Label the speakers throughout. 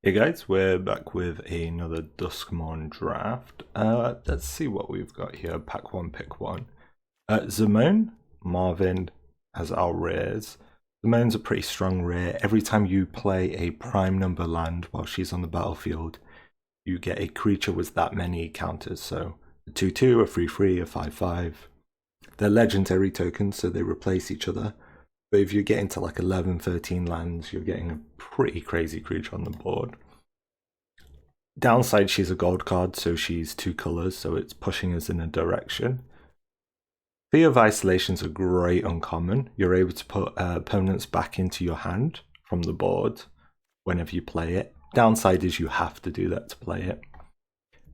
Speaker 1: Hey guys, we're back with another Duskmourn draft. Let's see what we've got here. Pack one, pick one. Zamone, Marvin as our rares. Zamone's a pretty strong rare. Every time you play a prime number land while she's on the battlefield, you get a creature with that many counters. So a 2/2, a 3/3, a 5/5. They're legendary tokens, so they replace each other. But if you get into like 11, 13 lands, you're getting a pretty crazy creature on the board. Downside, she's a gold card, so she's 2 colors, so it's pushing us in a direction. Fear of Isolation's a great uncommon. You're able to put opponents back into your hand from the board whenever you play it. Downside is you have to do that to play it.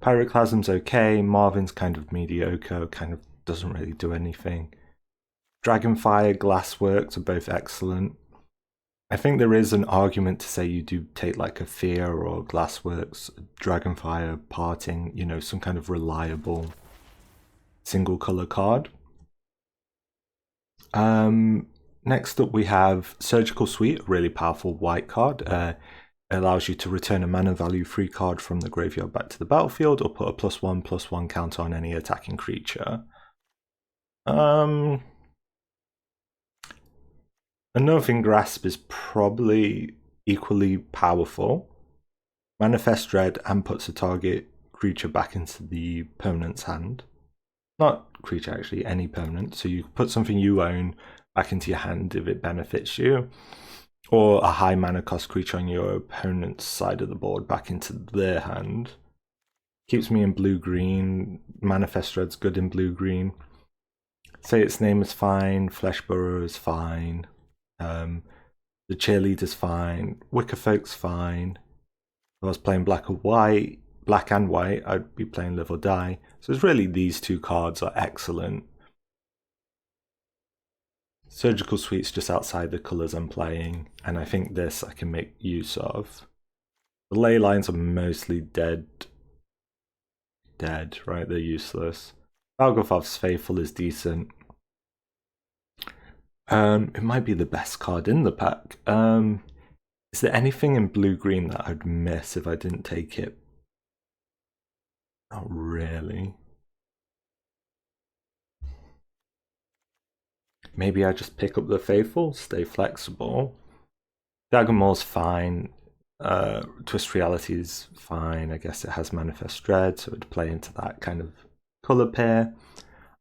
Speaker 1: Pyroclasm's okay. Marvin's kind of mediocre, kind of doesn't really do anything. Dragonfire, Glassworks are both excellent. I think there is an argument to say you do take like a Fear or Glassworks, Dragonfire, Parting, you know, some kind of reliable single color card. Next up we have Surgical Suite, a really powerful white card. It allows you to return a mana value free card from the graveyard back to the battlefield or put a +1/+1 counter on any attacking creature. Unnerving Grasp is probably equally powerful. Manifest Dread and puts a target creature back into the opponent's hand. Not creature actually, any permanent. So you put something you own back into your hand if it benefits you. Or a high mana cost creature on your opponent's side of the board back into their hand. Keeps me in blue-green. Manifest Dread's good in blue-green. Say Its Name is fine. Flesh Burrower is fine. The Cheerleader's fine. Wickerfolk's fine. If I was playing black and white, I'd be playing Live or Die. So it's really these two cards are excellent. Surgical Suite's just outside the colours I'm playing, and I think this I can make use of. The ley lines are mostly dead, right? They're useless. Valgavoth's Faithful is decent. It might be the best card in the pack. Is there anything in blue-green that I'd miss if I didn't take it? Not really. Maybe I just pick up the Faithful, stay flexible. Dagamor's fine. Twist Reality is fine. I guess it has Manifest Dread, so it'd play into that kind of color pair.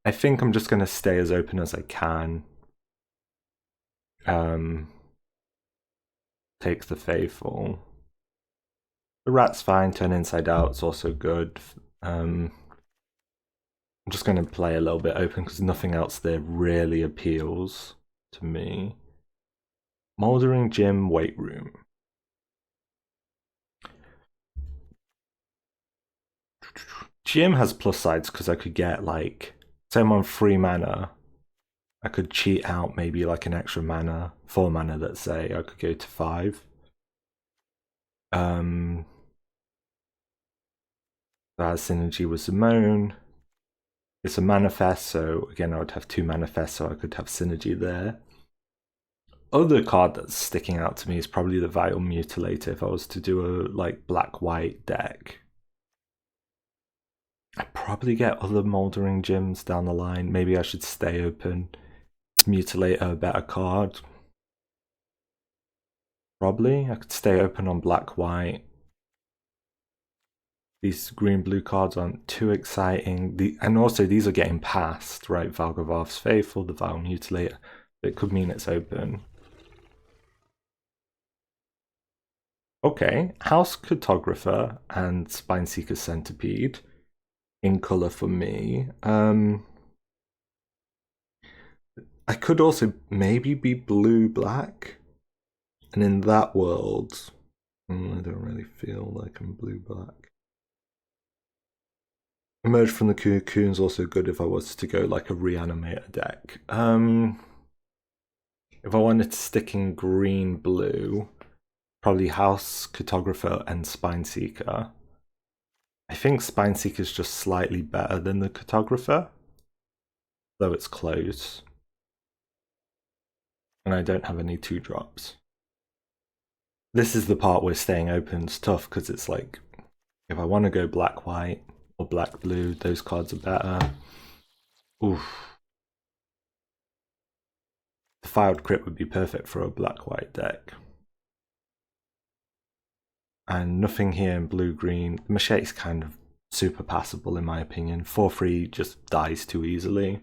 Speaker 1: I think I'm just going to stay as open as I can. Take the Faithful. The Rat's fine. Turn Inside Out's also good. I'm just going to play a little bit open because nothing else there really appeals to me. Mouldering Gym, Weight Room. Gym has plus sides because I could get like, say I'm on 3 mana, I could cheat out maybe like an extra mana, 4 mana, let's say. I could go to 5. That has synergy with Zamone. It's a manifest, so again I would have 2 manifests, so I could have synergy there. Other card that's sticking out to me is probably the Vile Mutilator if I was to do a like black-white deck. I'd probably get other Mouldering Gyms down the line. Maybe I should stay open. Is Mutilator a better card? Probably. I could stay open on black-white. These green-blue cards aren't too exciting. And also these are getting passed, right? Valgavoth's Faithful, the Vile Mutilator. It could mean it's open. Okay, House Cartographer and Spineseeker Centipede in color for me. I could also maybe be blue-black. And in that world, I don't really feel like I'm blue-black. Emerge from the Cocoon's also good if I was to go like a Reanimator deck. If I wanted to stick in green-blue, probably House Cartographer and Spineseeker. I think Spineseeker is just slightly better than the Cartographer, though it's close. And I don't have any 2-drops. This is the part where staying open is tough, because it's like, if I want to go black-white or black-blue, those cards are better. Oof. Defiled Crypt would be perfect for a black-white deck. And nothing here in blue-green. Machete's kind of super passable in my opinion. 4/3 just dies too easily.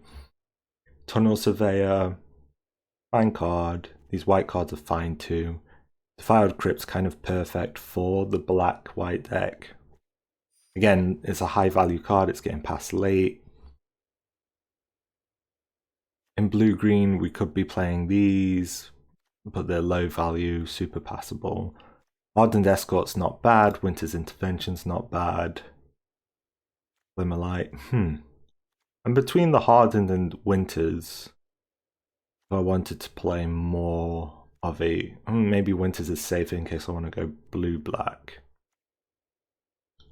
Speaker 1: Tunnel Surveyor, fine card. These white cards are fine too. Defiled Crypt's kind of perfect for the black-white deck. Again, it's a high-value card, it's getting passed late. In blue-green, we could be playing these, but they're low value, super passable. Hardened Escort's not bad, Winter's Intervention's not bad. Glimmerlight, And between the Hardened and Winters, if I wanted to play more of a... maybe Winters is safe in case I want to go blue-black.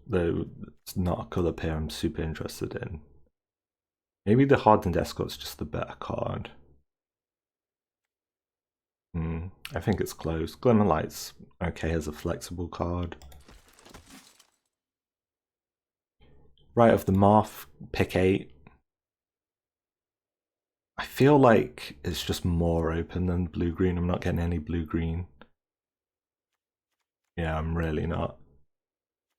Speaker 1: Though it's not a colour pair I'm super interested in. Maybe the Hardened Escort's just the better card. I think it's close. Glimmerlight's okay as a flexible card. Rite of the Moth, pick 8. I feel like it's just more open than blue-green. I'm not getting any blue-green. Yeah, I'm really not.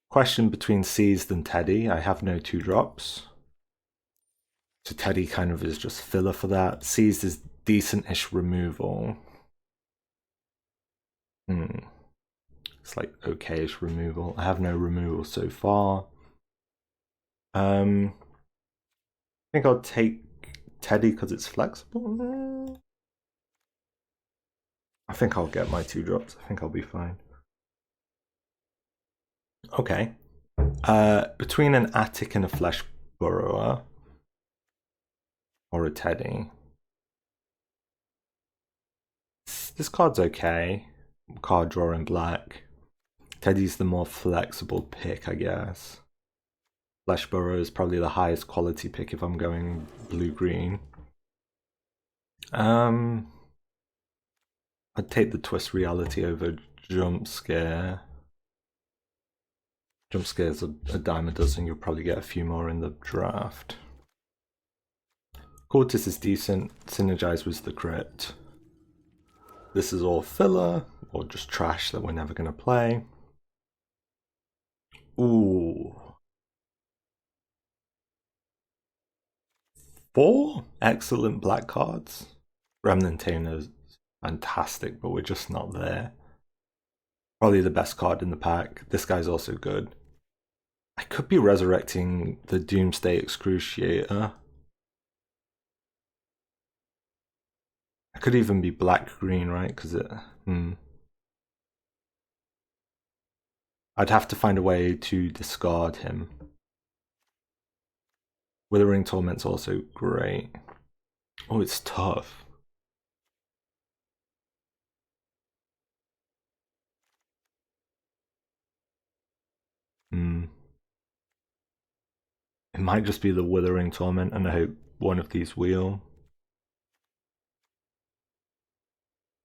Speaker 1: Question between Seized and Teddy. I have no 2-drops. So Teddy kind of is just filler for that. Seized is decent-ish removal. It's like okay-ish removal. I have no removal so far. I think I'll take Teddy because it's flexible. I think I'll get my 2-drops. I think I'll be fine. Okay. Between an Attic and a Flesh Burrower, or a Teddy. This card's okay. Card draw in black. Teddy's the more flexible pick, I guess. Flesh Burrower is probably the highest quality pick if I'm going blue-green. I'd take the Twist Reality over Jump Scare. Jump Scare's a dime a dozen, you'll probably get a few more in the draft. Cultist is decent, Synergize with the Crypt. This is all filler, or just trash that we're never going to play. Ooh. 4 excellent black cards. Remnant Tamer's fantastic, but we're just not there. Probably the best card in the pack. This guy's also good. I could be resurrecting the Doomsday Excruciator. I could even be black-green, right? Because it... I'd have to find a way to discard him. Withering Torment's also great. Oh, it's tough. It might just be the Withering Torment, and I hope one of these wheel.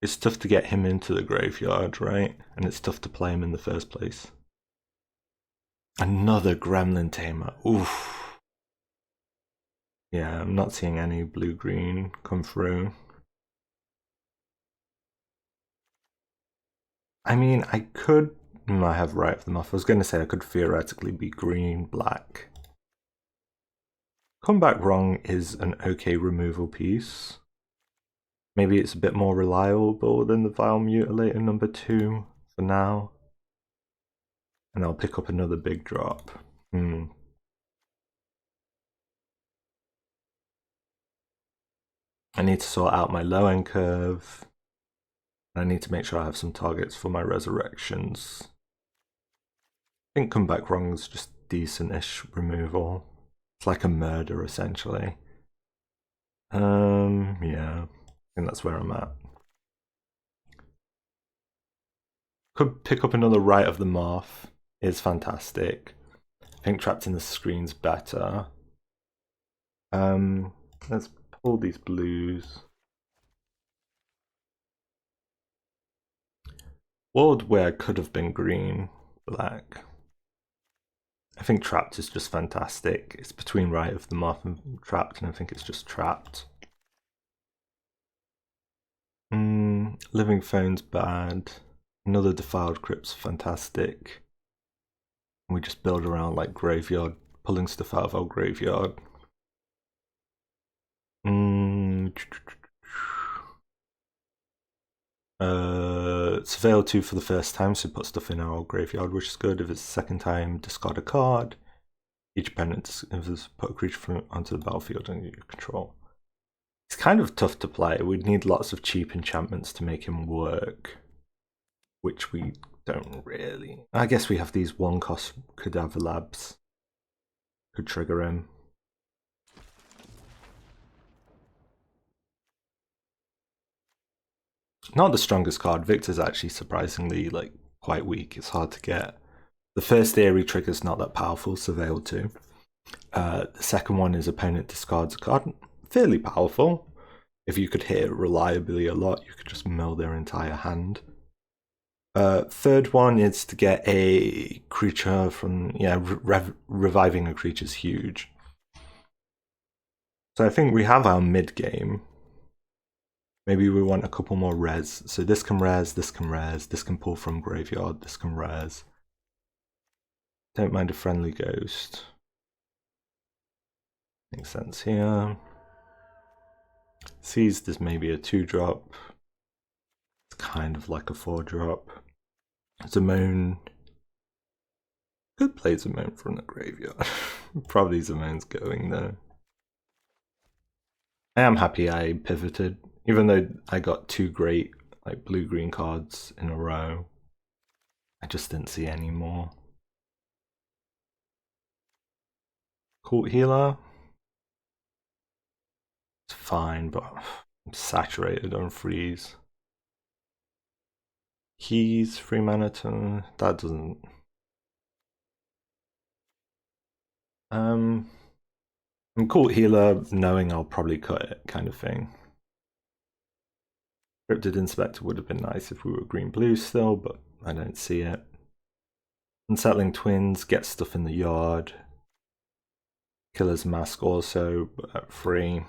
Speaker 1: It's tough to get him into the graveyard, right? And it's tough to play him in the first place. Another Gremlin Tamer. Oof. Yeah, I'm not seeing any blue-green come through. I mean, I could... I have Rite of the Moth. I was going to say I could theoretically be green-black. Come Back Wrong is an okay removal piece. Maybe it's a bit more reliable than the Vile Mutilator number 2 for now. And I'll pick up another big drop. I need to sort out my low end curve. I need to make sure I have some targets for my resurrections. I think Come Back Wrong is just decent-ish removal. It's like a murder, essentially. Yeah. I think that's where I'm at. Could pick up another Rite of the Moth. Is fantastic. I think Trapped in the Screen's better. Let's pull these blues. World where it could have been green, black. I think Trapped is just fantastic. It's between Rite of the Moth and Trapped, and I think it's just Trapped. Living Phone's bad. Another Defiled Crypt's fantastic. We just build around like Graveyard, pulling stuff out of our graveyard. Surveil 2 for the first time, so put stuff in our graveyard, which is good. If it's the second time, discard a card. Each opponent put a creature onto the battlefield under your control. It's kind of tough to play. We'd need lots of cheap enchantments to make him work, which we don't really. I guess we have these 1-cost Cadaver Labs. Could trigger him. Not the strongest card. Victor's actually surprisingly like quite weak. It's hard to get. The first theory trigger's not that powerful, Surveil 2. The second one is opponent discards a card. Fairly powerful. If you could hit it reliably a lot, you could just mill their entire hand. Third one is to get a creature from, reviving a creature's huge. So I think we have our mid game. Maybe we want a couple more res. So this can res, this can res, this can pull from graveyard, this can res. Don't mind a friendly ghost. Makes sense here. Seized is maybe a 2-drop. It's kind of like a 4-drop. Zamone. Could play Zamone from the graveyard. Probably Zamone's going though. I am happy I pivoted. Even though I got 2 great like blue-green cards in a row, I just didn't see any more. Cult Healer. It's fine, but I'm saturated on freeze. Keys, 3 mana to that doesn't. I'm Cult Healer, knowing I'll probably cut it, kind of thing. Cryptid Inspector would have been nice if we were green-blue still, but I don't see it. Unsettling Twins, get stuff in the yard. Killer's Mask also, but at 3.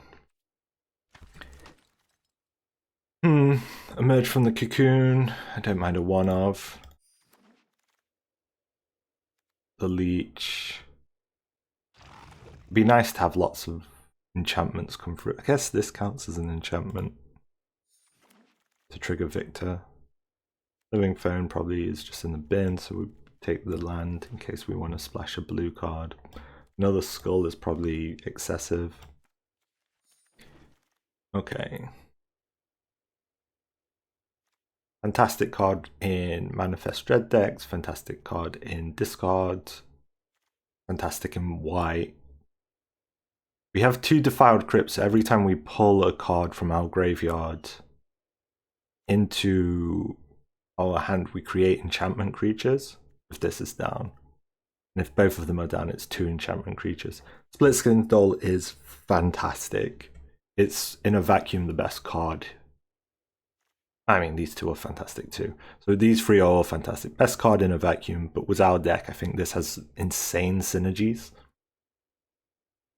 Speaker 1: Emerge from the Cocoon. I don't mind a 1-of. The Leech. It'd be nice to have lots of enchantments come through. I guess this counts as an enchantment to trigger Victor. Living Phone probably is just in the bin, so we take the land in case we want to splash a blue card. Another Skull is probably excessive. Okay. Fantastic card in Manifest Dread decks, fantastic card in discard, fantastic in white. We have 2 Defiled Crypts. Every time we pull a card from our graveyard into our hand, we create enchantment creatures if this is down. And if both of them are down, it's 2 enchantment creatures. Splitskin Doll is fantastic. It's in a vacuum the best card. I mean, these 2 are fantastic too. So these 3 are all fantastic. Best card in a vacuum, but with our deck, I think this has insane synergies.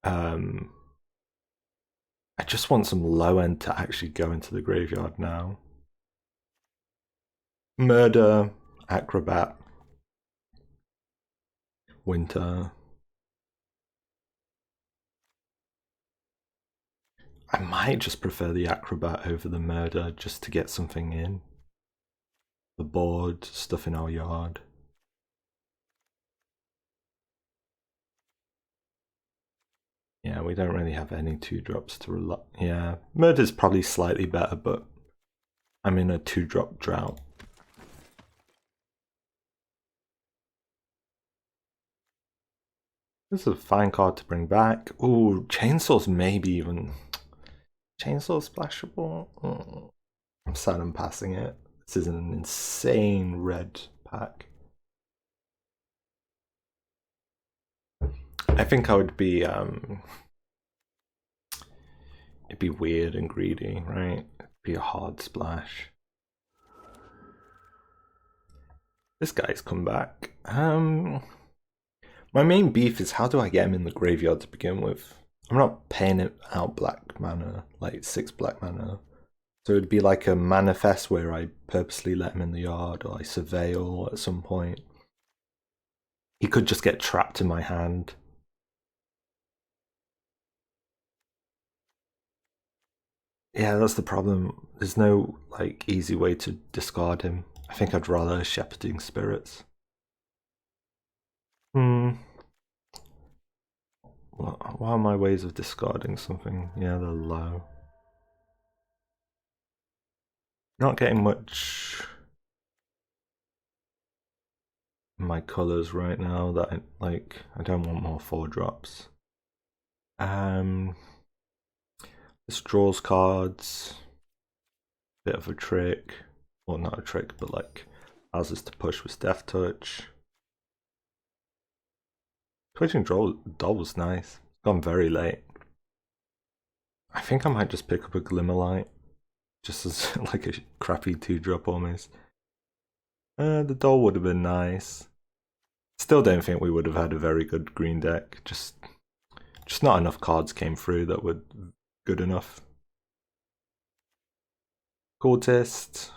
Speaker 1: I just want some low end to actually go into the graveyard now. Murder, Acrobat, Winter. I might just prefer the Acrobat over the Murder just to get something in. The board, stuff in our yard. Yeah, we don't really have any 2-drops to rely. Yeah, Murder's probably slightly better, but I'm in a 2-drop drought. This is a fine card to bring back. Ooh, Chainsaw's maybe even. Chainsaw splashable? Oh, I'm sad I'm passing it. This is an insane red pack. I think I would be it'd be weird and greedy, right? It'd be a hard splash. This guy's come back. My main beef is how do I get him in the graveyard to begin with? I'm not paying it out black mana, like 6 black mana. So it'd be like a manifest where I purposely let him in the yard, or I surveil at some point. He could just get trapped in my hand. Yeah, that's the problem. There's no like easy way to discard him. I think I'd rather Shepherding Spirits. What are my ways of discarding something? Yeah, they're low. Not getting much in my colours right now that I don't want more 4-drops. This draws cards. Bit of a trick. Well, not a trick, but like allows us to push with Death Touch. Twitching Doll was nice. It's gone very late. I think I might just pick up a Glimmerlight. Just as like a crappy 2-drop almost. The Doll would have been nice. Still don't think we would have had a very good green deck. Just not enough cards came through that were good enough. Cultist.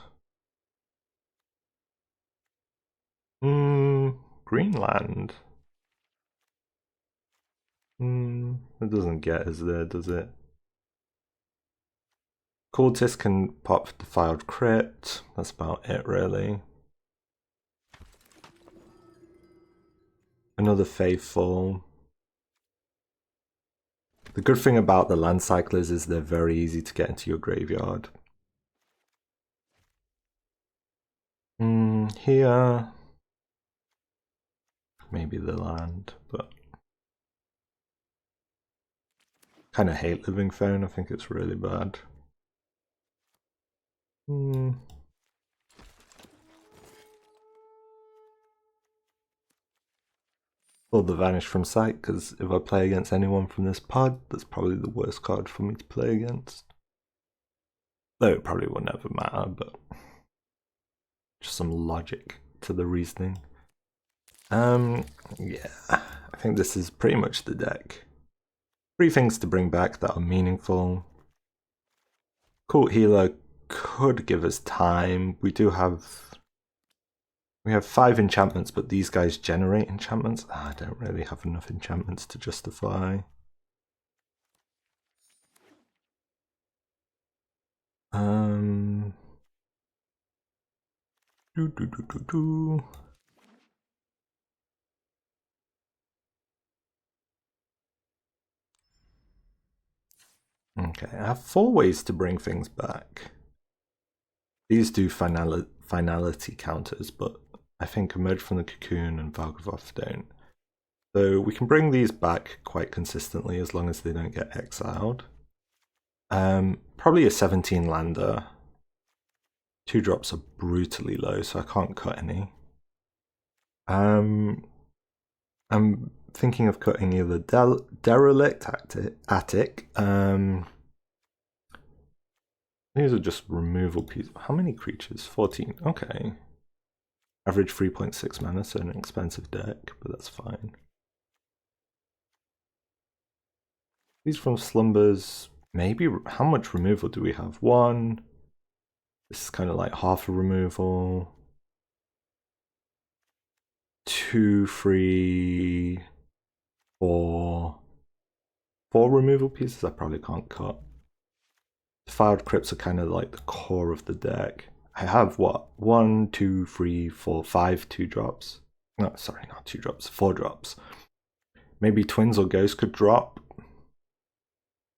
Speaker 1: Greenland. It doesn't get us there, does it? Cultist can pop Defiled Crypt. That's about it, really. Another Faithful. The good thing about the land cyclers is they're very easy to get into your graveyard. Here. Maybe the land, but kind of hate Living Phone. I think it's really bad. Pull the Vanish from sight, because if I play against anyone from this pod, that's probably the worst card for me to play against. Though it probably will never matter, but just some logic to the reasoning. Yeah, I think this is pretty much the deck. 3 things to bring back that are meaningful. Cult Healer could give us time. We have 5 enchantments, but these guys generate enchantments. I don't really have enough enchantments to justify. Okay, I have 4 ways to bring things back. These do finality counters, but I think Emerge from the Cocoon and Valgavoth don't. So we can bring these back quite consistently as long as they don't get exiled. Probably a 17 lander. 2-drops are brutally low, so I can't cut any. I'm thinking of cutting either Derelict Attic. These are just removal pieces. How many creatures? 14. Okay. Average 3.6 mana, so an expensive deck, but that's fine. These from Slumbers. Maybe. How much removal do we have? 1. This is kind of like half a removal. 2, 3, 4. 4 removal pieces I probably can't cut. Defiled Crypts are kind of like the core of the deck. I have what? 1, 2, 3, 4, 5 2-drops. No, sorry, not 2-drops, 4-drops. Maybe Twins or Ghost could drop.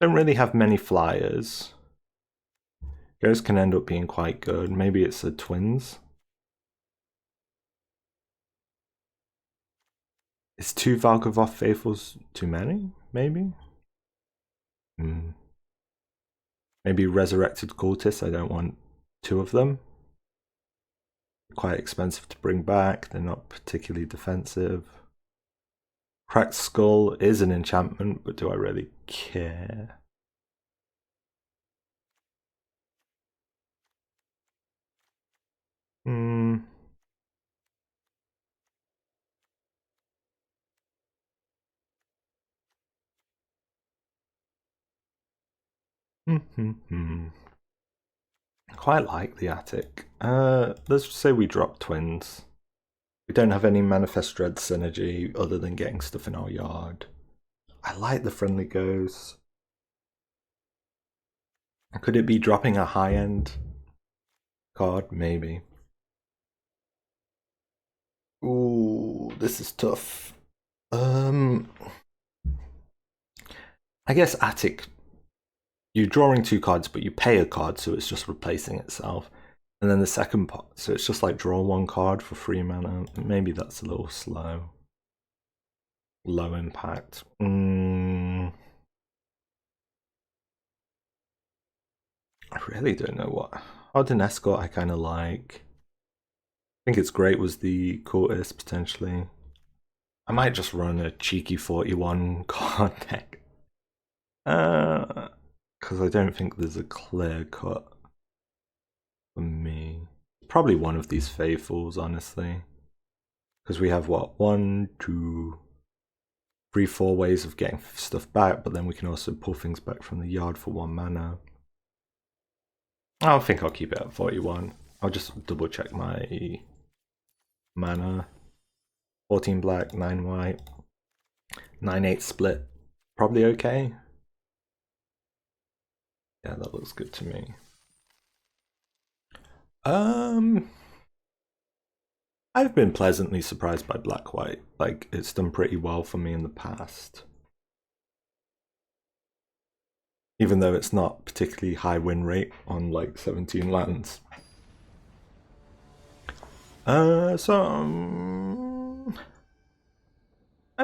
Speaker 1: Don't really have many flyers. Ghost can end up being quite good. Maybe it's a Twins. Is 2 Valgavoth Faithfuls too many? Maybe? Maybe Resurrected Cultist. I don't want 2 of them. Quite expensive to bring back. They're not particularly defensive. Cracked Skull is an enchantment, but do I really care? Quite like the attic. Let's just say we drop twins. We don't have any Manifest Dread synergy other than getting stuff in our yard. I like the Friendly Ghost. Could it be dropping a high-end card? Maybe. Ooh, this is tough. I guess Attic, you're drawing 2 cards, but you pay a card, so it's just replacing itself. And then the second part, so it's just like draw 1 card for 3 mana. Maybe that's a little slow. Low impact. I really don't know what. Hardened Escort I kind of like. I think it's great was the Cultist potentially. I might just run a cheeky 41 card deck. Because I don't think there's a clear cut for me. Probably one of these Faithfuls, honestly. Because we have what? 1, 2, 3, 4 ways of getting stuff back, but then we can also pull things back from the yard for 1 mana. I think I'll keep it at 41. I'll just double check my mana. 14 black, 9 white, 9/8 split. Probably okay. Yeah, that looks good to me. I've been pleasantly surprised by black-white. Like, it's done pretty well for me in the past. Even though it's not particularly high win rate on like 17 lands. I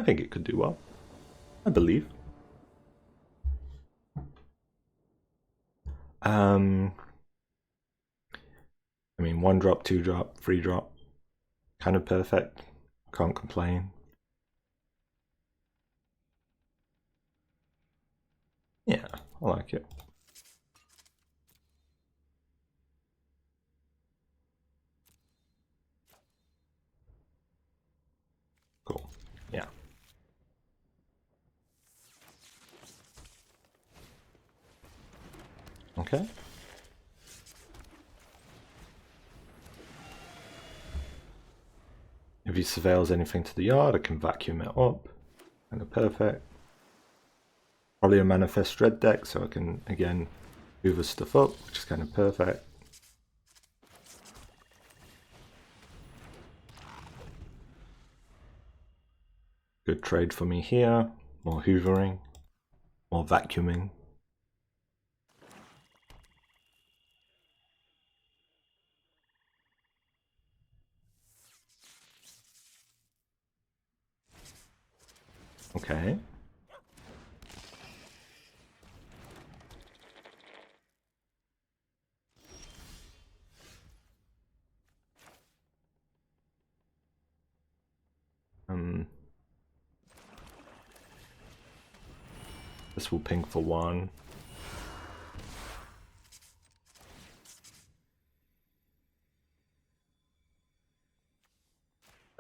Speaker 1: think it could do well. I believe. I mean, 1 drop, 2 drop, 3 drop. Kind of perfect. Can't complain. Yeah, I like it. Cool. Yeah. Okay. If he surveils anything to the yard, I can vacuum it up. Kind of perfect. Probably a Manifest Dread deck, so I can, again, hoover stuff up, which is kind of perfect. Good trade for me here. More hoovering. More vacuuming. Okay. This will ping for 1.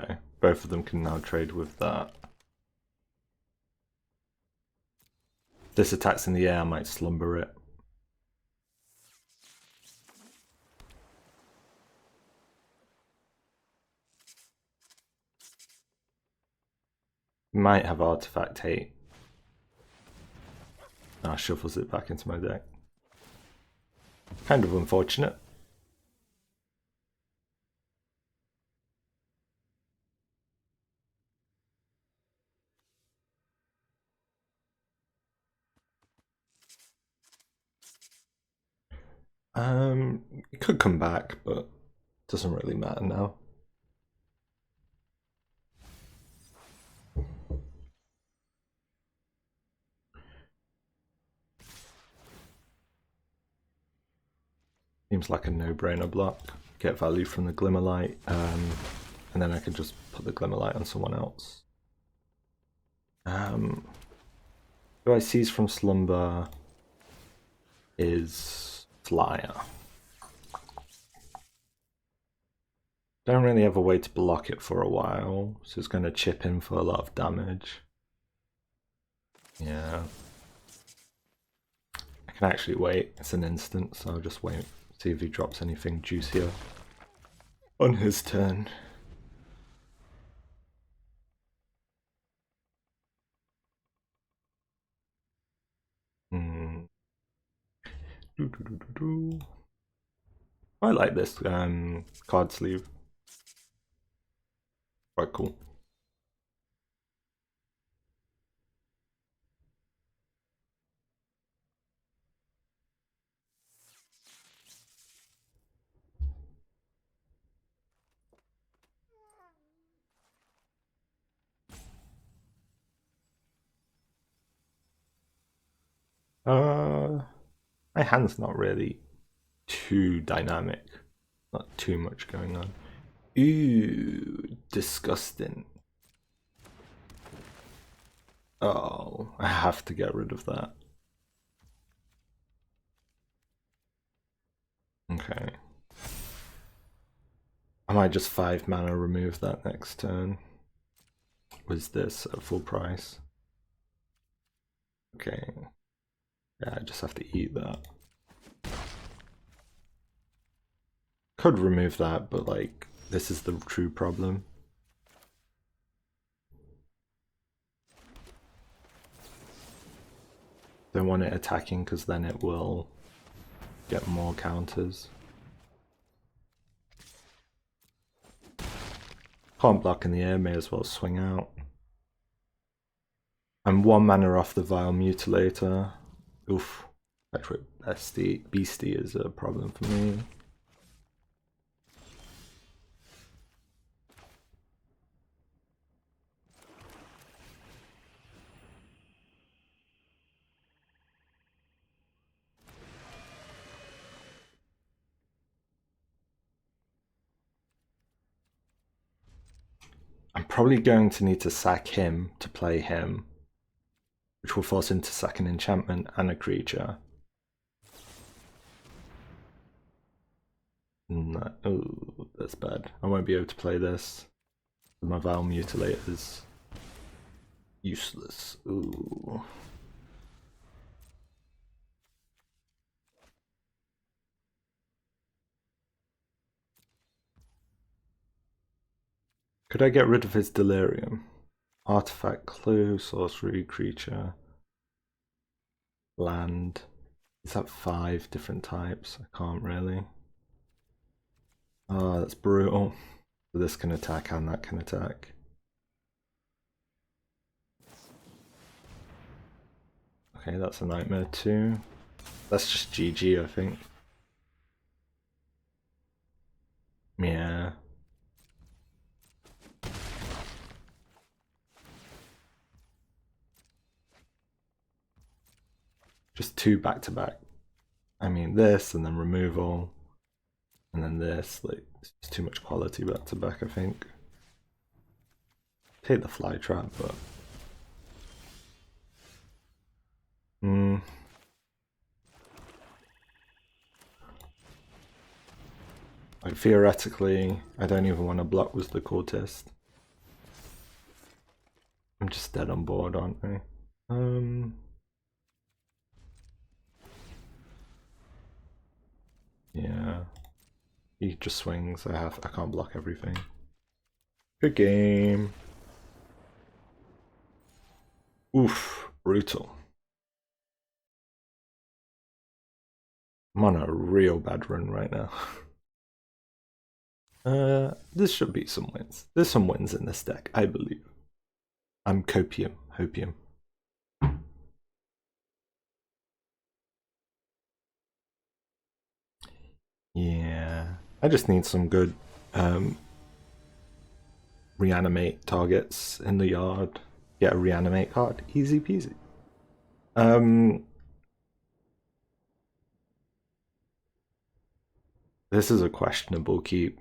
Speaker 1: Okay, both of them can now trade with that. If this attacks in the air, I might slumber it. Might have Artifact Hate. Ah, shuffles it back into my deck. Kind of unfortunate. It could come back, but doesn't really matter now. Seems like a no-brainer block. Get value from the Glimmerlight, and then I can just put the Glimmerlight on someone else. Who I seize from Slumber is Flyer. Don't really have a way to block it for a while, so it's going to chip in for a lot of damage. Yeah. I Can actually wait. It's an instant, so I'll just wait. See if he drops anything juicier on his turn. I like this card sleeve. Quite cool. My hand's not really too dynamic. Not too much going on. Ooh, disgusting. Oh, I have to get rid of that. Okay. I might just 5 mana remove that next turn. Was this at full price? Okay. Yeah, I just have to eat that. Could remove that, but like, this is the true problem. Don't want it attacking because then it will get more counters. Can't block in the air, may as well swing out. I'm 1 mana off the Vile Mutilator. Oof. Spectral Beastie is a problem for me. I'm probably going to need to sack him to play him, which will force him to sack an enchantment and a creature. No, oh, that's bad. I won't be able to play this. My Vile Mutilator is useless. Ooh. Could I get rid of his Delirium? Artifact, clue, sorcery, creature, land. Is that 5 different types? I can't really. Oh, that's brutal. This can attack and that can attack. Okay, that's a nightmare too. That's just GG, I think. Yeah. Just 2 back to back. I mean, this and then removal. And then this, like, it's just too much quality back to back, I think. Take the fly trap, but... Like, theoretically, I don't even want to block with the Cultist. I'm just dead on board, aren't I? Yeah. He just swings, I can't block everything. Good game. Oof, brutal. I'm on a real bad run right now. This should be some wins. There's some wins in this deck, I believe. I'm hopium. Yeah, I just need some good reanimate targets in the yard. Get a reanimate card, easy peasy. This is a questionable keep.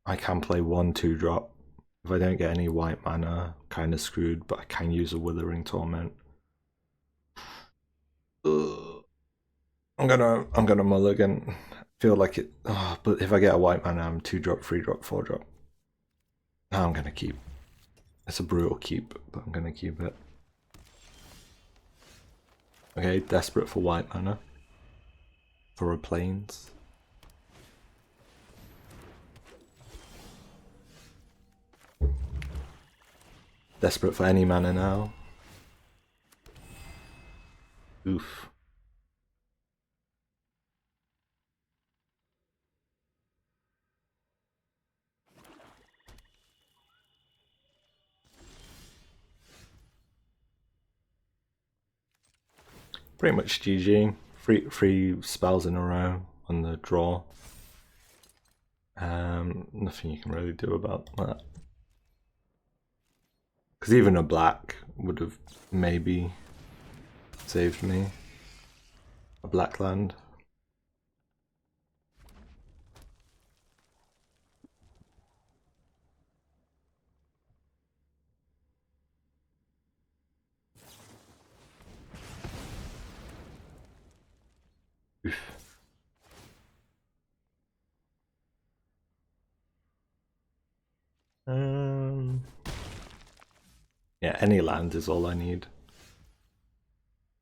Speaker 1: I can play 1/2 drop. If I don't get any white mana, kind of screwed, but I can use a Withering Torment. I'm gonna mulligan. Feel like it, but if I get a white mana, I'm 2 drop, 3 drop, 4 drop. I'm gonna keep. It's a brutal keep, but I'm gonna keep it. Okay, desperate for white mana. For a plains. Desperate for any mana now. Oof. Pretty much GG. Three spells in a row on the draw. Nothing you can really do about that. Because even a black would have maybe saved me. A black land. Oof. Yeah, any land is all I need.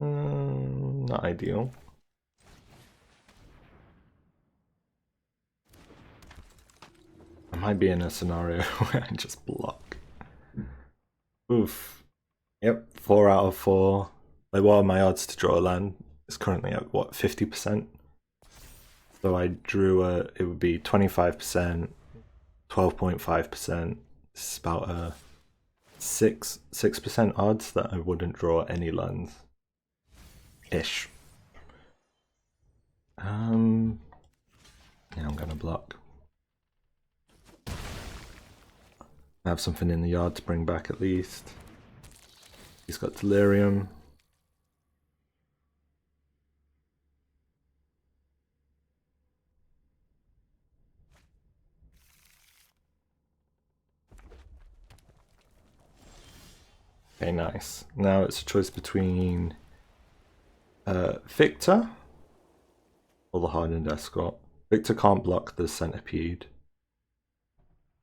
Speaker 1: Not ideal. I might be in a scenario where I just block. Oof. Yep, 4 out of 4. Like, what are my odds to draw a land? It's currently at what, 50%? So I drew it would be 25%, 12.5%. It's about a 6% odds that I wouldn't draw any lands. Ish. Yeah, I'm gonna block. I have something in the yard to bring back at least. He's got Delirium. Okay, nice. Now it's a choice between Victor or the Hardened Escort. Victor can't block the Centipede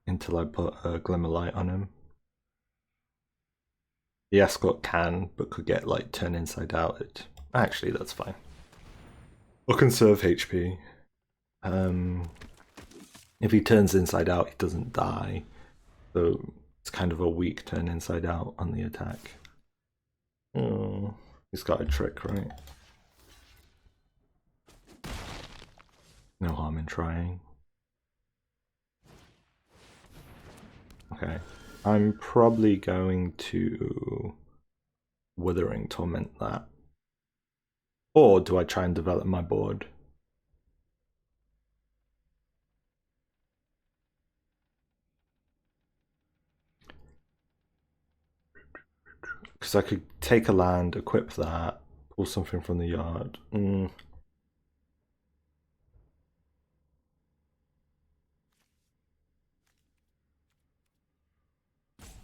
Speaker 1: until I put a Glimmerlight on him. The Escort can, but could get like turned inside out. Actually, that's fine. We'll conserve HP. If he turns inside out, he doesn't die. So it's kind of a weak turn inside out on the attack. Oh, he's got a trick, right? No harm in trying. Okay, I'm probably going to Withering Torment that. Or do I try and develop my board? Because I could take a land, equip that, pull something from the yard.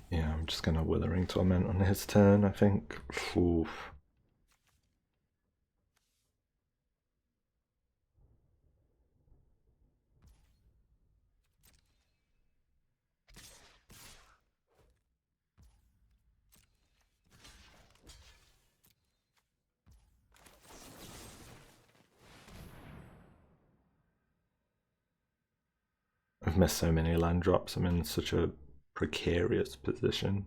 Speaker 1: Yeah, I'm just going to Withering Torment on his turn, I think. Oof. I've missed so many land drops, I'm in such a precarious position.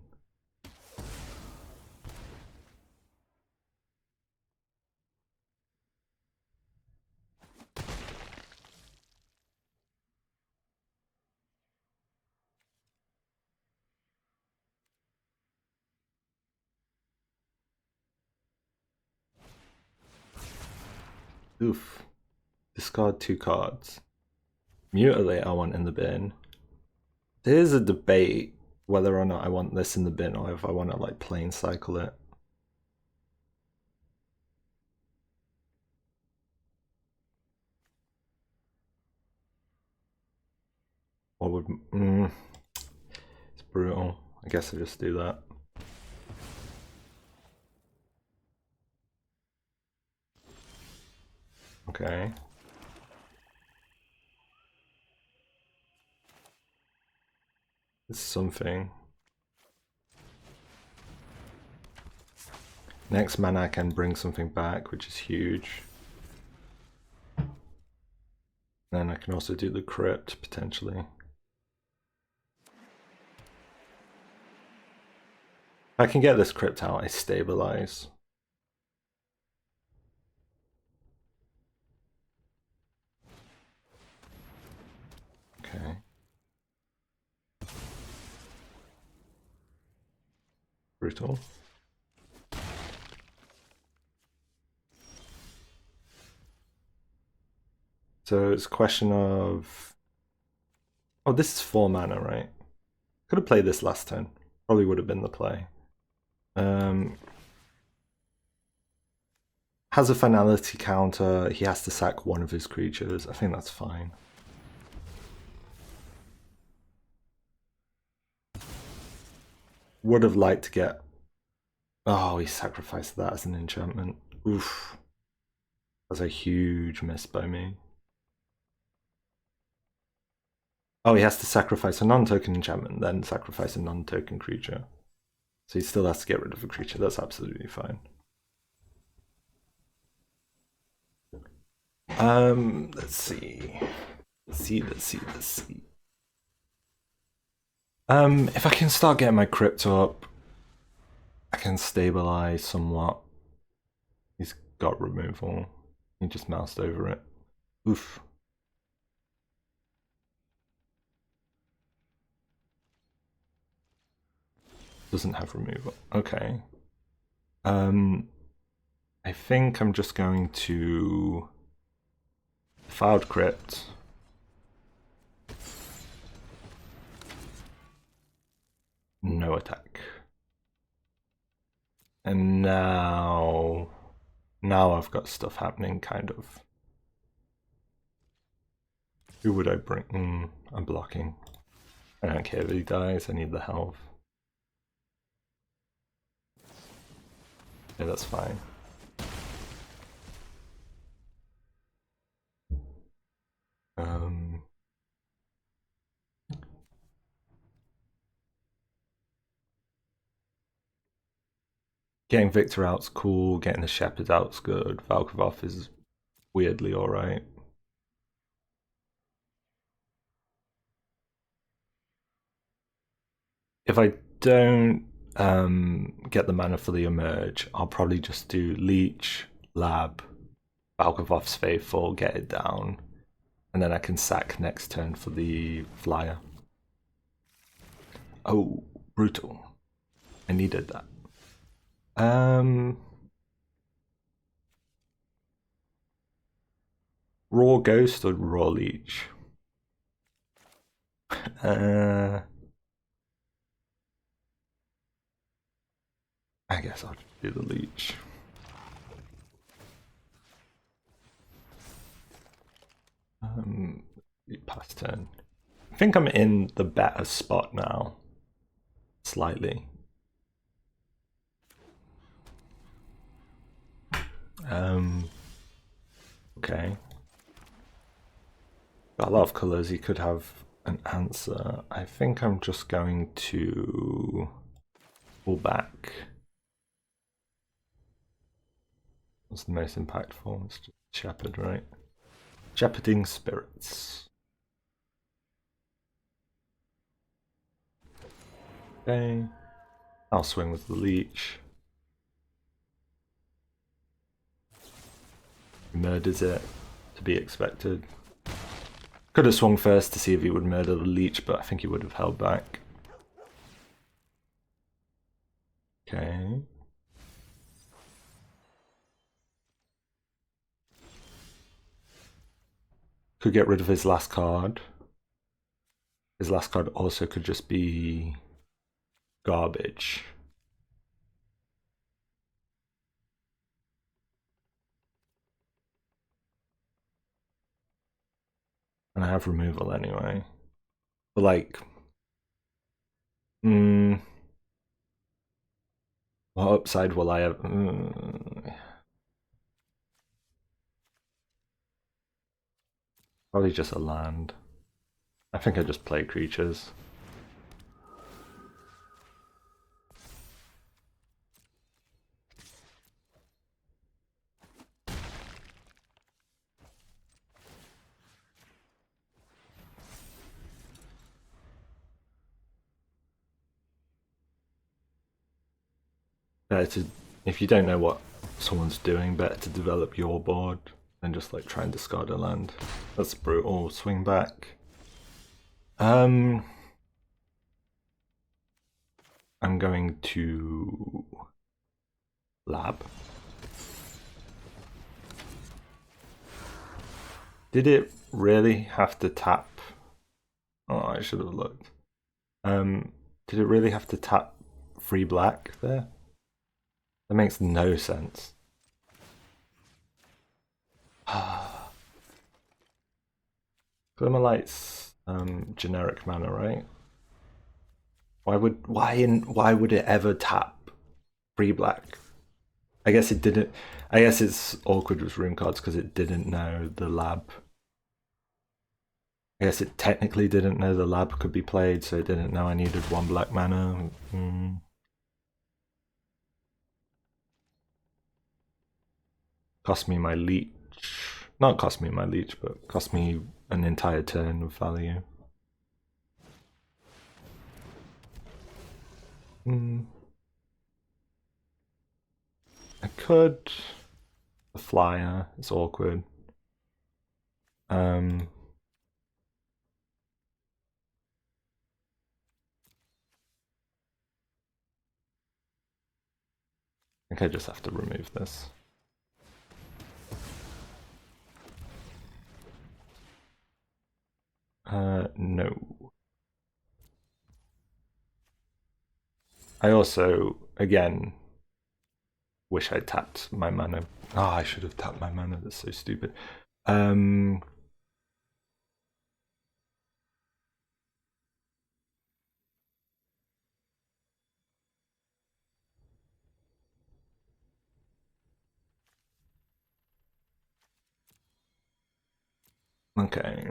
Speaker 1: Oof. Discard 2 cards. Mutilate I want in the bin. There's a debate whether or not I want this in the bin or if I want to like plain cycle it. Or would it's brutal. I guess I just do that. Okay. It's something. Next mana I can bring something back, which is huge. Then I can also do the Crypt, potentially. If I can get this Crypt out, I stabilize. Okay. Brutal. So it's a question of... Oh, this is 4 mana, right? Could have played this last turn. Probably would have been the play. Has a finality counter. He has to sack one of his creatures. I think that's fine. Would have liked to get... Oh, he sacrificed that as an enchantment. Oof. That's a huge miss by me. Oh, he has to sacrifice a non-token enchantment, then sacrifice a non-token creature. So he still has to get rid of a creature. That's absolutely fine. Let's see. Let's see. If I can start getting my Crypt up, I can stabilize somewhat. He's got removal. He just moused over it. Oof. Doesn't have removal. Okay. I think I'm just going to Defiled Crypt. No attack. And now I've got stuff happening, kind of. Who would I bring? I'm blocking. I don't care if he dies, I need the health. Yeah, that's fine. Getting Victor out's cool, getting the Shepherd out's good. Valgavoth is weirdly alright. If I don't get the mana for the Emerge, I'll probably just do Leech, Lab, Valgavoth's Faithful, get it down, and then I can sack next turn for the Flyer. Oh, brutal. I needed that. Raw Ghost or Raw Leech? I guess I'll just do the Leech. Past turn. I think I'm in the better spot now. Slightly. Okay. Got a lot of colours. He could have an answer. I think I'm just going to pull back. What's the most impactful? It's just Shepherd, right? Shepherding Spirits. Okay. I'll swing with the Leech. Murders it, to be expected. Could have swung first to see if he would murder the Leech, but I think he would have held back. Okay. Could get rid of his last card. His last card also could just be garbage. And I have removal anyway. But like... what upside will I have? Probably just a land. I think I just play creatures. better to, if you don't know what someone's doing, better to develop your board than just like try and discard a land. That's brutal. Swing back. I'm going to lab. Did it really have to tap? Oh, I should have looked. Did it really have to tap 3 black there? That makes no sense. Glimmerlight's generic mana, right? Why would it ever tap 3 black? I guess it didn't. I guess it's awkward with rune cards because it didn't know the lab. I guess it technically didn't know the lab could be played, so it didn't know I needed 1 black mana. Cost me my leech. Not cost me my leech, but cost me an entire turn of value. I could. The flyer, it's awkward. I think I just have to remove this. No. I also, again, wish I tapped my mana. Oh, I should have tapped my mana, that's so stupid. Okay.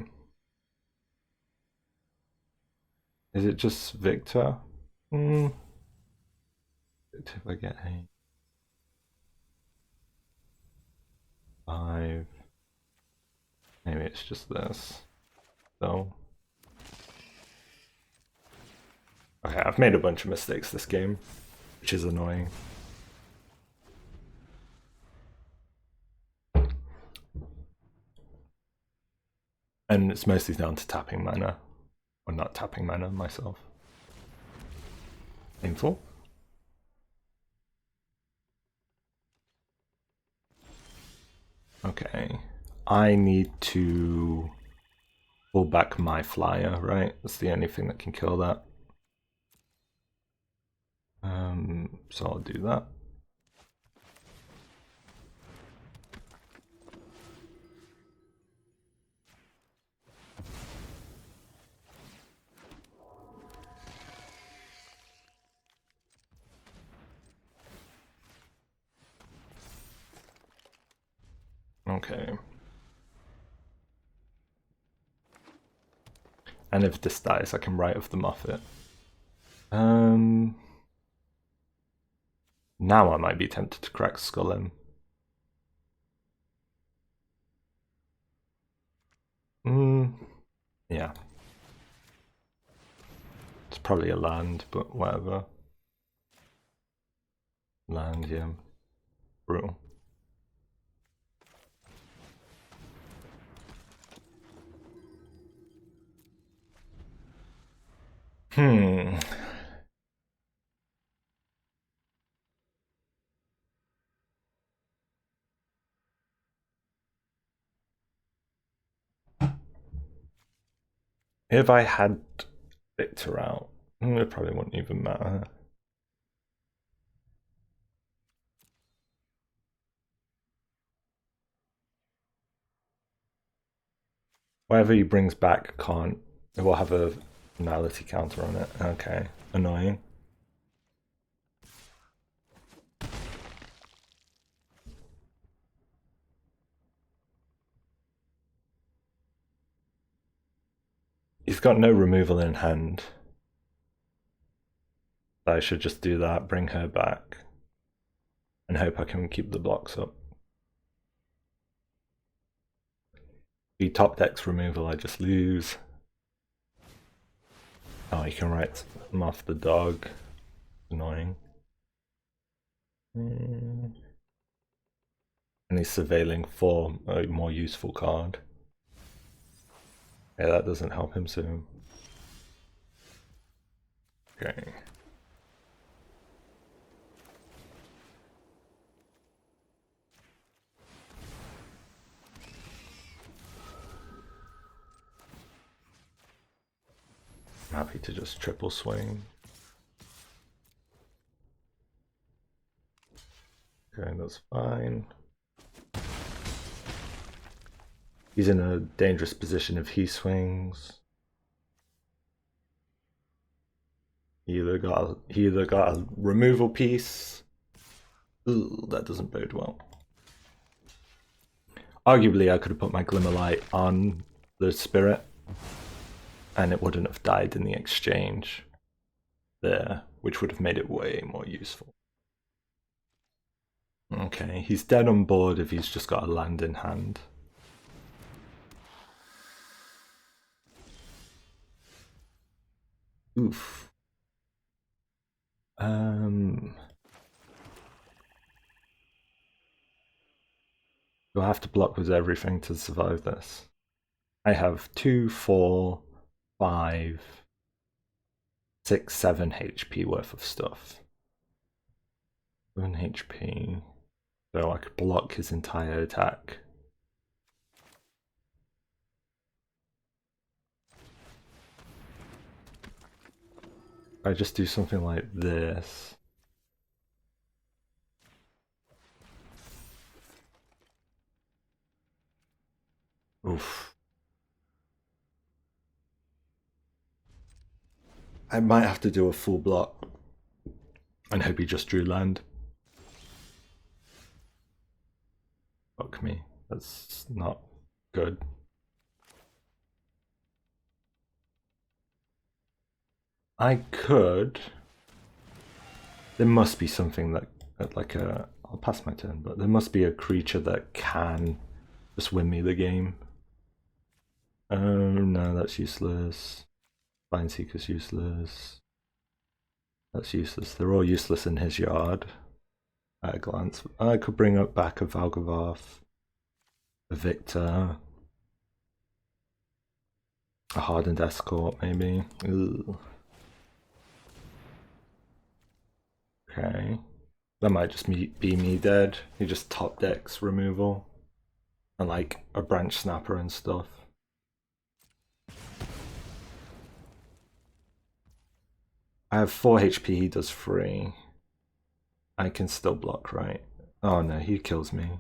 Speaker 1: Is it just Victor? If I get a 5, maybe it's just this. So, okay, I've made a bunch of mistakes this game, which is annoying. And it's mostly down to tapping mana, or not tapping mana myself. Painful. Okay, I need to pull back my flyer, right? That's the only thing that can kill that. So I'll do that. Okay. And if this dies, I can Rite of the Moth. Now I might be tempted to crack Skull. Yeah. It's probably a land, but whatever. Land, yeah. Brutal. If I had Victor out, it probably wouldn't even matter. Whatever he brings back can't. It will have a finality counter on it. Okay, annoying. He's got no removal in hand. I should just do that, bring her back, and hope I can keep the blocks up. If he top decks removal, I just lose. Oh, he can write Moth the dog. Annoying. And he's surveilling for a more useful card. Yeah, that doesn't help him soon. Okay. I'm happy to just triple swing. Okay, that's fine. He's in a dangerous position if he swings. He either got a removal piece. Ooh, that doesn't bode well. Arguably, I could have put my Glimmerlight on the spirit, and it wouldn't have died in the exchange there, which would have made it way more useful. Okay, he's dead on board if he's just got a land in hand. Oof. Do I have to block with everything to survive this? I have 2, 4, 5, 6, 7 HP worth of stuff. 7 HP. So I could block his entire attack. I just do something like this. Oof. I might have to do a full block and hope he just drew land. Fuck me, that's not good. I could. There must be something that like a. I'll pass my turn, but there must be a creature that can just win me the game. No, that's useless. Spineseeker's useless. That's useless. They're all useless in his yard. At a glance, I could bring up back a Valgavoth, a Victor, a Hardened Escort, maybe. Ugh. Okay, that might just be me dead. He just top decks removal and like a branch snapper and stuff. I have 4 HP, he does 3. I can still block, right? Oh no, he kills me.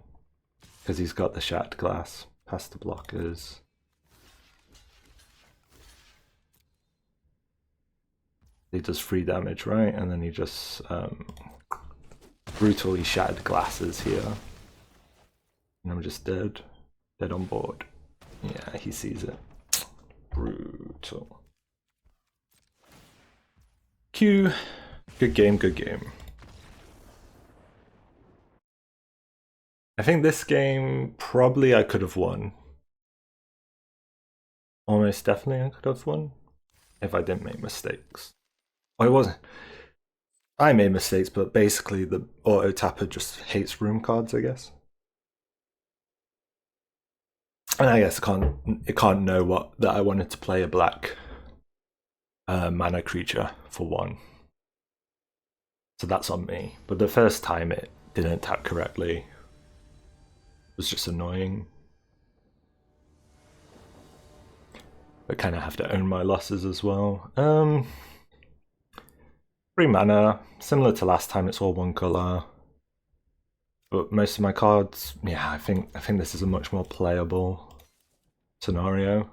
Speaker 1: Because he's got the shattered glass past the blockers. He does 3 damage, right? And then he just brutally shattered glasses here. And I'm just dead. Dead on board. Yeah, he sees it. Brutal. Q. Good game, good game. I think this game, probably I could have won. Almost definitely I could have won. If I didn't make mistakes. Well, it wasn't. I made mistakes, but basically the auto tapper just hates room cards, I guess. And I guess it can't know that I wanted to play a black mana creature for 1. So that's on me. But the first time it didn't tap correctly. It was just annoying. I kind of have to own my losses as well. 3 mana, similar to last time, it's all 1 color. But most of my cards, yeah, I think this is a much more playable scenario.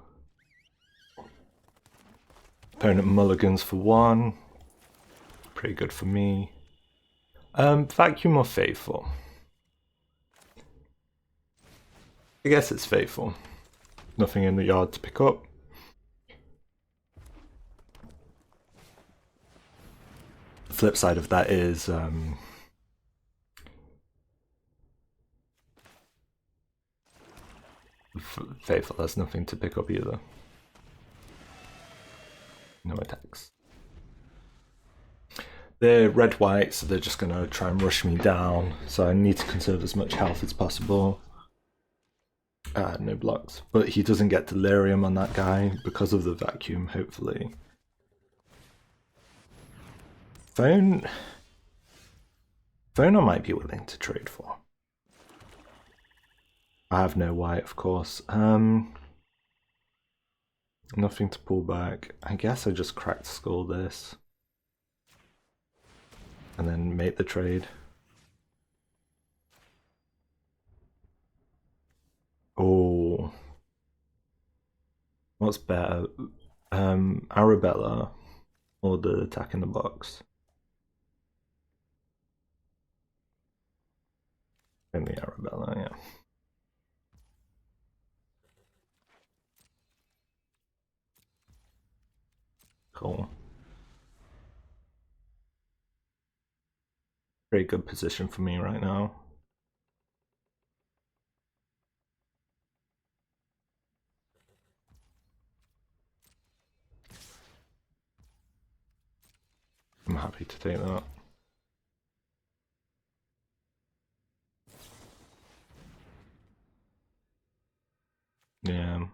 Speaker 1: Opponent mulligans for 1. Pretty good for me. Vacuum or Faithful? I guess it's Faithful. Nothing in the yard to pick up. The flip side of that is Faithful has nothing to pick up either. No attacks. They're red-white, so they're just going to try and rush me down. So I need to conserve as much health as possible. No blocks. But he doesn't get Delirium on that guy because of the vacuum, hopefully. Phone I might be willing to trade for. I have no white, of course. Nothing to pull back. I guess I just cracked skull this. And then make the trade. Oh. What's better? Arabella or the attack in the box? And the Arabella, yeah. Cool. Very good position for me right now. I'm happy to take that. Yeah.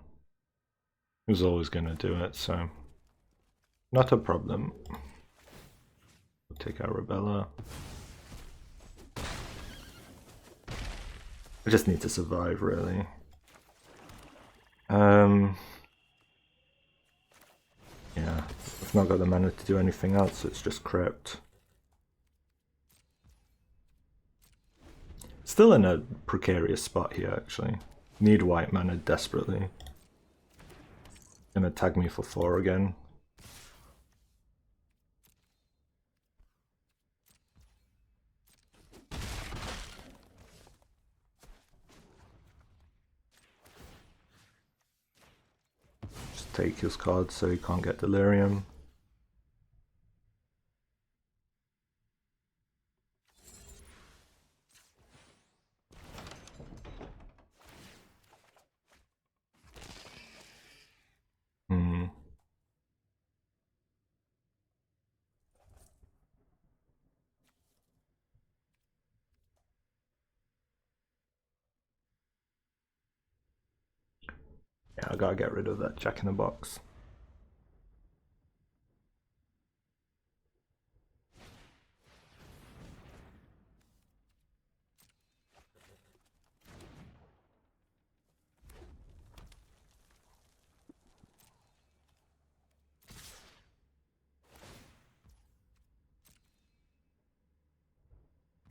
Speaker 1: He was always going to do it, so not a problem. We'll take Arabella. I just need to survive, really. Yeah, I've not got the mana to do anything else, so it's just Crypt. Still in a precarious spot here, actually. Need white mana desperately. Gonna tag me for 4 again. Just take his card so he can't get Delirium. Yeah, I gotta get rid of that Jack in the Box.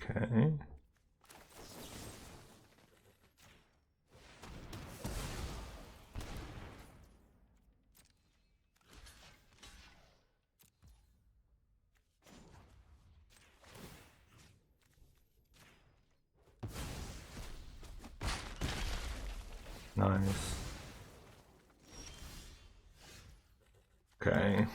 Speaker 1: Okay. Nice. Okay.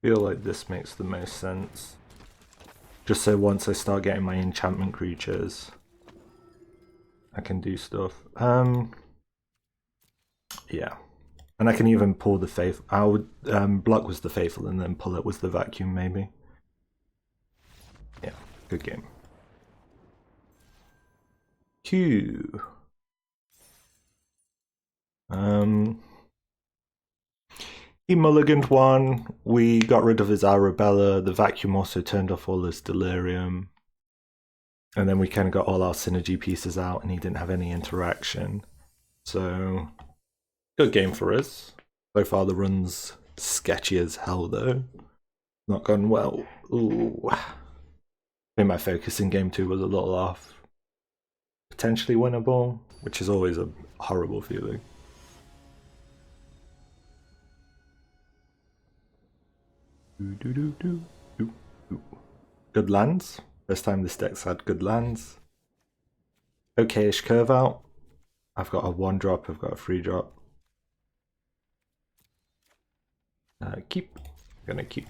Speaker 1: Feel like this makes the most sense. Just so once I start getting my enchantment creatures, I can do stuff. Yeah. And I can even pull the Faithful. I would block was the Faithful and then pull it with the Vacuum, maybe. Yeah, good game. Q. He mulliganed one. We got rid of his Arabella. The Vacuum also turned off all his Delirium. And then we kind of got all our synergy pieces out and he didn't have any interaction. So, good game for us. So far the run's sketchy as hell though. Not gone well. Ooh. I think my focus in game 2 was a little off. Potentially winnable, which is always a horrible feeling. Good lands. First time this deck's had good lands. Okay-ish curve out. I've got a 1-drop, I've got a 3-drop. Keep. Gonna keep.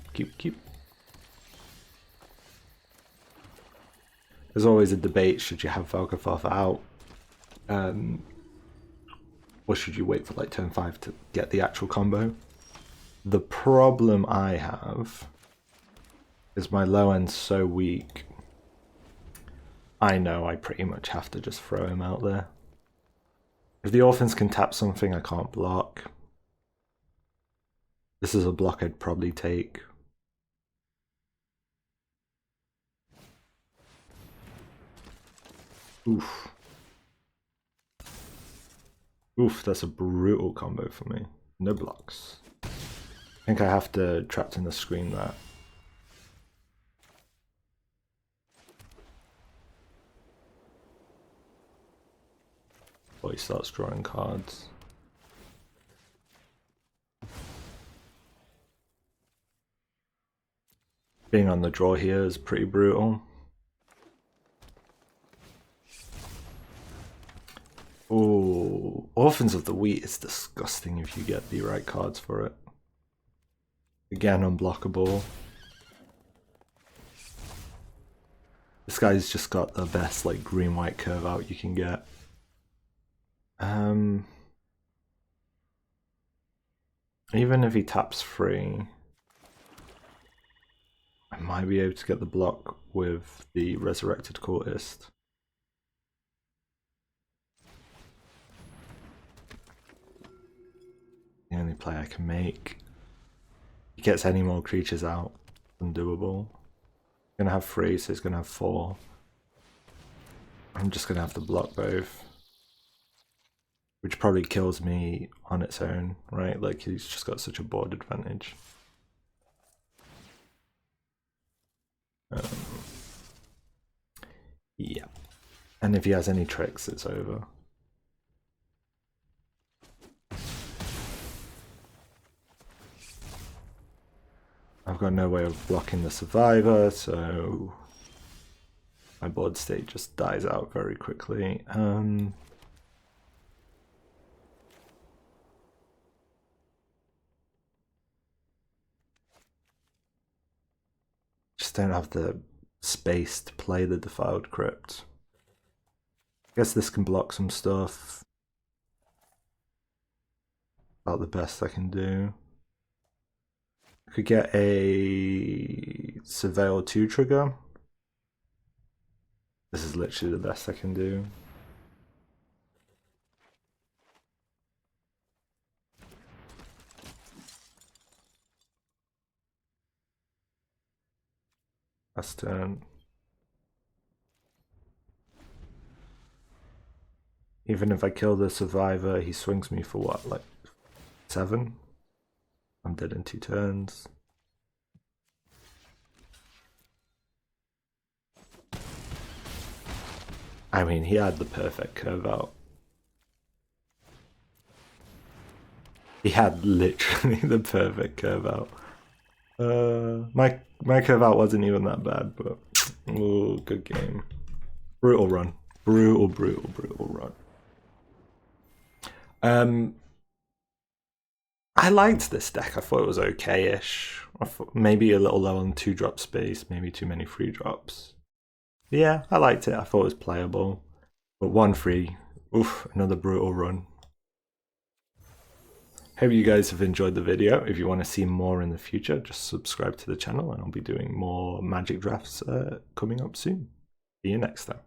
Speaker 1: There's always a debate, should you have Valgavoth out? Or should you wait for like turn 5 to get the actual combo? The problem I have is my low end's so weak. I know I pretty much have to just throw him out there. If the orphans can tap something I can't block, this is a block I'd probably take. Oof. Oof, that's a brutal combo for me. No blocks. I think I have to Trapped in the Screen that. Before he starts drawing cards. Being on the draw here is pretty brutal. Oh, Orphans of the Wheat is disgusting if you get the right cards for it. Again, unblockable. This guy's just got the best like green-white curve out you can get. Even if he taps free, I might be able to get the block with the Resurrected Cultist. The only play I can make. He gets any more creatures out, undoable. He's gonna have 3, so he's gonna have 4. I'm just gonna have to block both, which probably kills me on its own, right? Like he's just got such a board advantage. Yeah, and if he has any tricks, it's over. I've got no way of blocking the Survivor, so my board state just dies out very quickly. Just don't have the space to play the Defiled Crypt. I guess this can block some stuff. About the best I can do. I could get a Surveil 2 trigger. This is literally the best I can do. Last turn. Even if I kill the Survivor, he swings me for what, like 7? I'm dead in 2 turns. I mean, he had the perfect curve out. He had literally the perfect curve out. My curve out wasn't even that bad, but oh, good game. Brutal run. Brutal run. I liked this deck. I thought it was okay-ish. I thought maybe a little low on 2-drop space, maybe too many 3-drops. Yeah, I liked it. I thought it was playable. But 1-3, oof, another brutal run. Hope you guys have enjoyed the video. If you want to see more in the future, just subscribe to the channel and I'll be doing more Magic drafts coming up soon. See you next time.